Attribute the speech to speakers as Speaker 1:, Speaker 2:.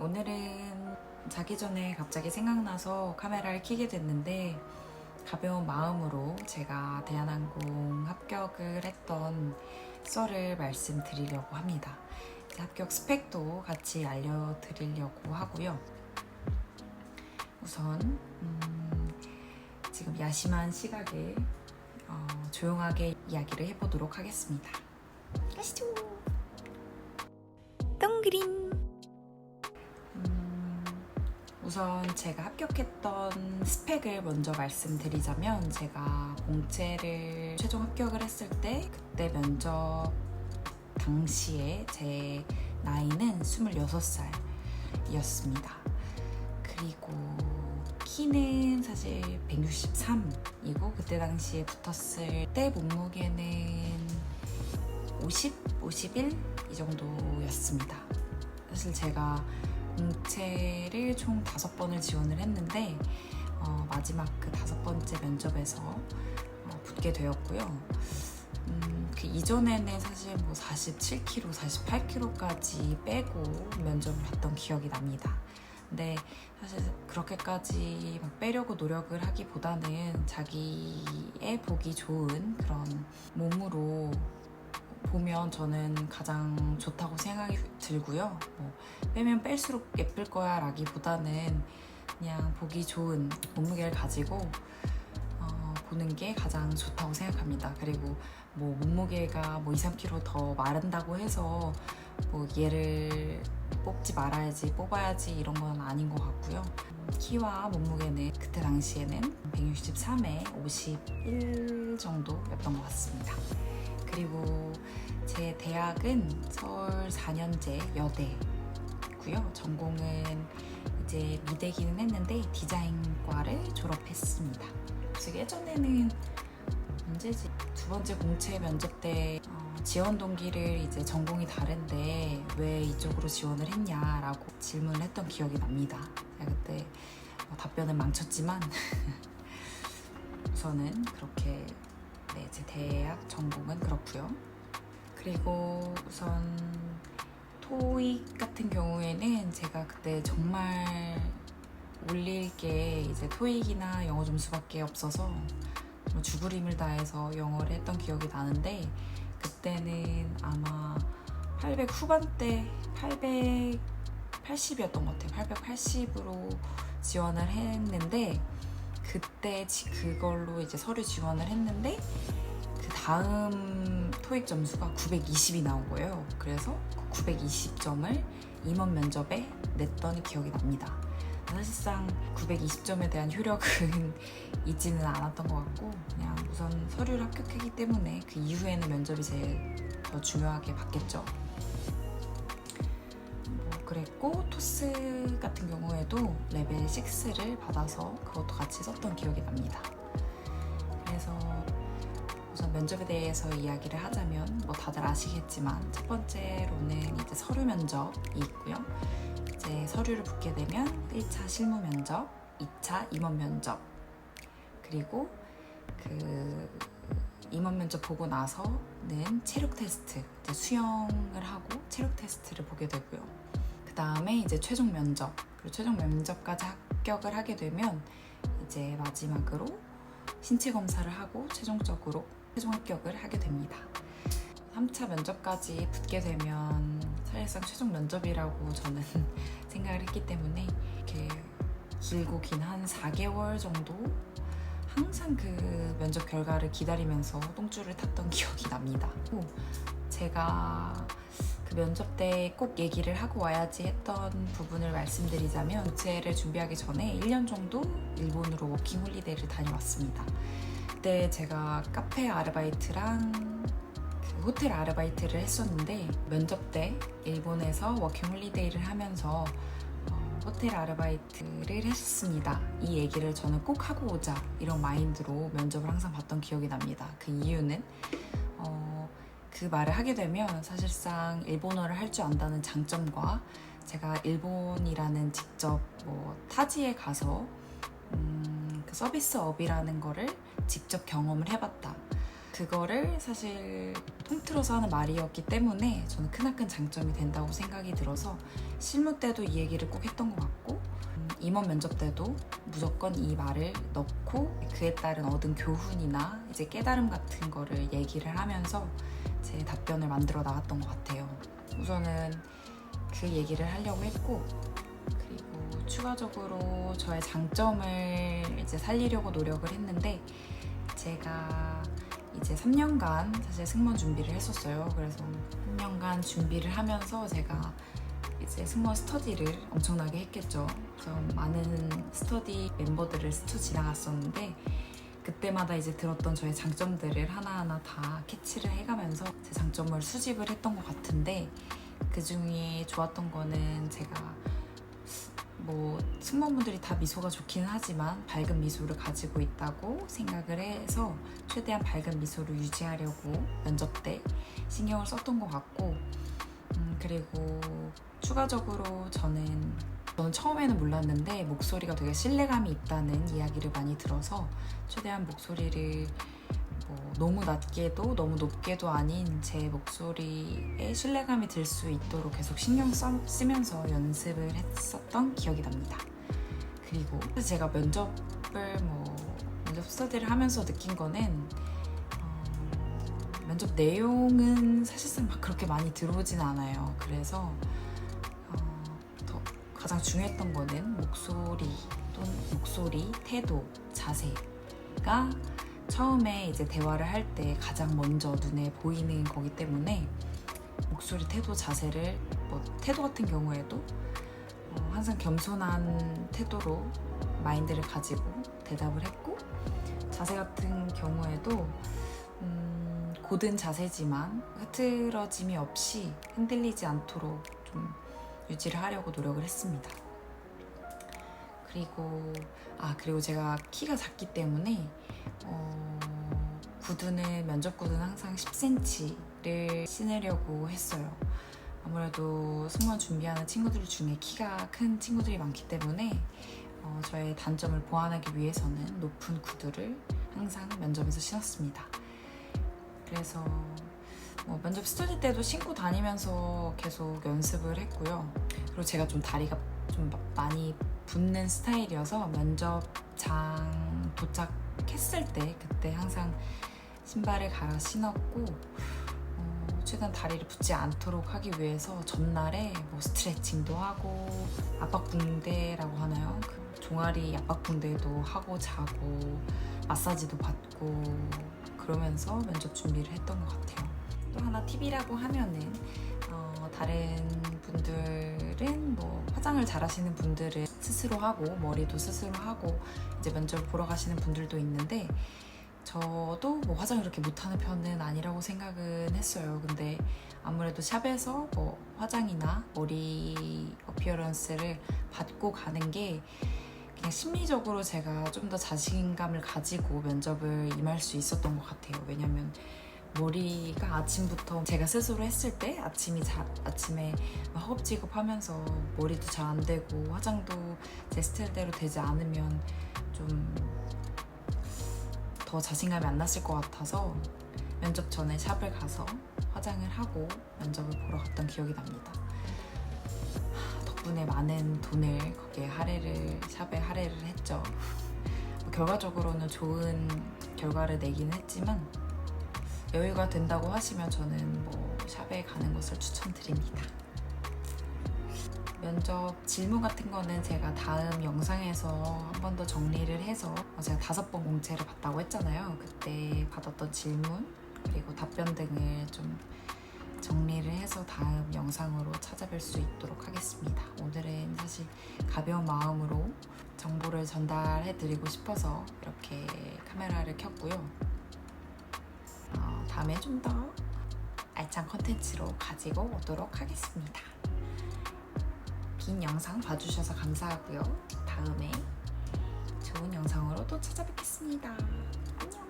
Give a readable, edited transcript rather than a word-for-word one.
Speaker 1: 오늘은 자기 전에 갑자기 생각나서 카메라를 켜게 됐는데 가벼운 마음으로 제가 대한항공 합격을 했던 썰을 말씀드리려고 합니다. 합격 스펙도 같이 알려드리려고 하고요. 우선 지금 야심한 시각에 조용하게 이야기를 해보도록 하겠습니다. 가시죠. 동그림. 우선 제가 합격했던 스펙을 먼저 말씀드리자면, 제가 공채를 최종 합격을 했을 때 그때 면접 당시에 제 나이는 26살이었습니다. 그리고 키는 사실 163이고 그때 당시에 붙었을 때 몸무게는 50, 51 이 정도였습니다. 사실 제가 공채를 총 5번을 지원을 했는데 마지막 그 5번째 면접에서 붙게 되었고요. 그 이전에는 사실 47kg, 48kg까지 빼고 면접을 봤던 기억이 납니다. 근데 사실 그렇게까지 막 빼려고 노력을 하기보다는 자기의 보기 좋은 그런 몸으로 보면 저는 가장 좋다고 생각이 들고요. 빼면 뺄수록 예쁠 거야 라기보다는 그냥 보기 좋은 몸무게를 가지고 보는 게 가장 좋다고 생각합니다. 그리고 몸무게가 2, 3kg 더 마른다고 해서 얘를 뽑지 말아야지, 뽑아야지 이런 건 아닌 것 같고요. 키와 몸무게는 그때 당시에는 163에 51 정도였던 것 같습니다. 그리고 제 대학은 서울 4년제 여대고요. 전공은 이제 미대기는 했는데 디자인과를 졸업했습니다. 그래서 예전에는 언제지? 2번째 공채 면접 때 지원 동기를 이제 전공이 다른데 왜 이쪽으로 지원을 했냐라고 질문을 했던 기억이 납니다. 제가 그때 답변을 망쳤지만 우선은 그렇게 제 대학 전공은 그렇고요. 그리고 우선 토익 같은 경우에는 제가 그때 정말 올릴 게 이제 토익이나 영어 점수밖에 없어서 죽을 힘을 다해서 영어를 했던 기억이 나는데, 그때는 아마 800 후반대 880이었던 것 같아요. 880으로 지원을 했는데, 그때 그걸로 이제 서류 지원을 했는데 그 다음 토익 점수가 920이 나온 거예요. 그래서 그 920점을 임원 면접에 냈던 기억이 납니다. 사실상 920점에 대한 효력은 있지는 않았던 것 같고, 그냥 우선 서류를 합격했기 때문에 그 이후에는 면접이 제일 더 중요하게 봤겠죠. 그랬고, 토스 같은 경우에도 레벨 6를 받아서 그것도 같이 썼던 기억이 납니다. 그래서 우선 면접에 대해서 이야기를 하자면 다들 아시겠지만, 첫 번째로는 이제 서류 면접이 있고요. 이제 서류를 붙게 되면 1차 실무 면접, 2차 임원 면접, 그리고 그 임원 면접 보고 나서는 체력 테스트, 이제 수영을 하고 체력 테스트를 보게 되고요. 그 다음에 이제 최종 면접, 그리고 최종 면접까지 합격을 하게 되면 이제 마지막으로 신체 검사를 하고 최종적으로 최종 합격을 하게 됩니다. 3차 면접까지 붙게 되면 사실상 최종 면접이라고 저는 생각을 했기 때문에 이렇게 길고 긴 한 4개월 정도 항상 그 면접 결과를 기다리면서 똥줄을 탔던 기억이 납니다. 제가 그 면접 때 꼭 얘기를 하고 와야지 했던 부분을 말씀드리자면, 공채를 준비하기 전에 1년 정도 일본으로 워킹 홀리데이를 다녀왔습니다. 그때 제가 카페 아르바이트랑 호텔 아르바이트를 했었는데, 면접 때 일본에서 워킹 홀리데이를 하면서 호텔 아르바이트를 했습니다. 이 얘기를 저는 꼭 하고 오자, 이런 마인드로 면접을 항상 봤던 기억이 납니다. 그 이유는 그 말을 하게 되면 사실상 일본어를 할 줄 안다는 장점과, 제가 일본이라는 직접 타지에 가서 그 서비스업이라는 거를 직접 경험을 해봤다, 그거를 사실 통틀어서 하는 말이었기 때문에 저는 크나큰 장점이 된다고 생각이 들어서 실무 때도 이 얘기를 꼭 했던 것 같고 임원 면접 때도 무조건 이 말을 넣고 그에 따른 얻은 교훈이나 이제 깨달음 같은 거를 얘기를 하면서 제 답변을 만들어 나갔던 것 같아요. 우선은 그 얘기를 하려고 했고, 그리고 추가적으로 저의 장점을 이제 살리려고 노력을 했는데, 제가 이제 3년간 사실 승무원 준비를 했었어요. 그래서 3년간 준비를 하면서 제가 이제 승무원 스터디를 엄청나게 했겠죠. 그래서 많은 스터디 멤버들을 스쳐 지나갔었는데 그때마다 이제 들었던 저의 장점들을 하나하나 다 캐치를 해가면서 제 장점을 수집을 했던 것 같은데, 그 중에 좋았던 거는 제가 뭐 승무원분들이 다 미소가 좋긴 하지만 밝은 미소를 가지고 있다고 생각을 해서 최대한 밝은 미소를 유지하려고 면접 때 신경을 썼던 것 같고, 그리고 추가적으로 저는 처음에는 몰랐는데 목소리가 되게 신뢰감이 있다는 이야기를 많이 들어서 최대한 목소리를 뭐 너무 낮게도 너무 높게도 아닌 제 목소리에 신뢰감이 들 수 있도록 계속 신경 쓰면서 연습을 했었던 기억이 납니다. 그리고 제가 면접 스터디를 하면서 느낀 거는 면접 내용은 사실상 막 그렇게 많이 들어오진 않아요. 그래서 가장 중요했던 거는 목소리, 태도, 자세가 처음에 이제 대화를 할 때 가장 먼저 눈에 보이는 거기 때문에 목소리, 태도, 자세를 태도 같은 경우에도 항상 겸손한 태도로 마인드를 가지고 대답을 했고, 자세 같은 경우에도 고든 자세지만 흐트러짐이 없이 흔들리지 않도록 좀 유지를 하려고 노력을 했습니다. 그리고 제가 키가 작기 때문에 면접 구두는 항상 10cm를 신으려고 했어요. 아무래도 승무원 준비하는 친구들 중에 키가 큰 친구들이 많기 때문에 저의 단점을 보완하기 위해서는 높은 구두를 항상 면접에서 신었습니다. 그래서 면접 스터디 때도 신고 다니면서 계속 연습을 했고요. 그리고 제가 좀 다리가 좀 많이 붓는 스타일이어서 면접장 도착했을 때 그때 항상 신발을 갈아 신었고, 최대한 다리를 붓지 않도록 하기 위해서 전날에 스트레칭도 하고 압박붕대라고 하나요? 그 종아리 압박붕대도 하고 자고 마사지도 받고 그러면서 면접 준비를 했던 것 같아요. 또 하나 팁이라고 하면은 다른 분들은 화장을 잘 하시는 분들은 스스로 하고 머리도 스스로 하고 이제 면접을 보러 가시는 분들도 있는데, 저도 화장을 그렇게 못하는 편은 아니라고 생각은 했어요. 근데 아무래도 샵에서 화장이나 머리 어피어런스를 받고 가는 게 그냥 심리적으로 제가 좀 더 자신감을 가지고 면접을 임할 수 있었던 것 같아요. 왜냐면 머리가 아침부터 제가 스스로 했을 때 아침에 허겁지겁 하면서 머리도 잘 안 되고 화장도 제 스타일대로 되지 않으면 좀 더 자신감이 안 났을 것 같아서 면접 전에 샵을 가서 화장을 하고 면접을 보러 갔던 기억이 납니다. 덕분에 많은 돈을 거기에 샵에 할애를 했죠. 결과적으로는 좋은 결과를 내긴 했지만 여유가 된다고 하시면 저는 샵에 가는 것을 추천드립니다. 면접 질문 같은 거는 제가 다음 영상에서 한 번 더 정리를 해서, 제가 5번 공채를 봤다고 했잖아요. 그때 받았던 질문 그리고 답변 등을 좀 정리를 해서 다음 영상으로 찾아뵐 수 있도록 하겠습니다. 오늘은 사실 가벼운 마음으로 정보를 전달해 드리고 싶어서 이렇게 카메라를 켰고요. 다음에 좀 더 알찬 컨텐츠로 가지고 오도록 하겠습니다. 긴 영상 봐주셔서 감사하고요. 다음에 좋은 영상으로 또 찾아뵙겠습니다. 안녕.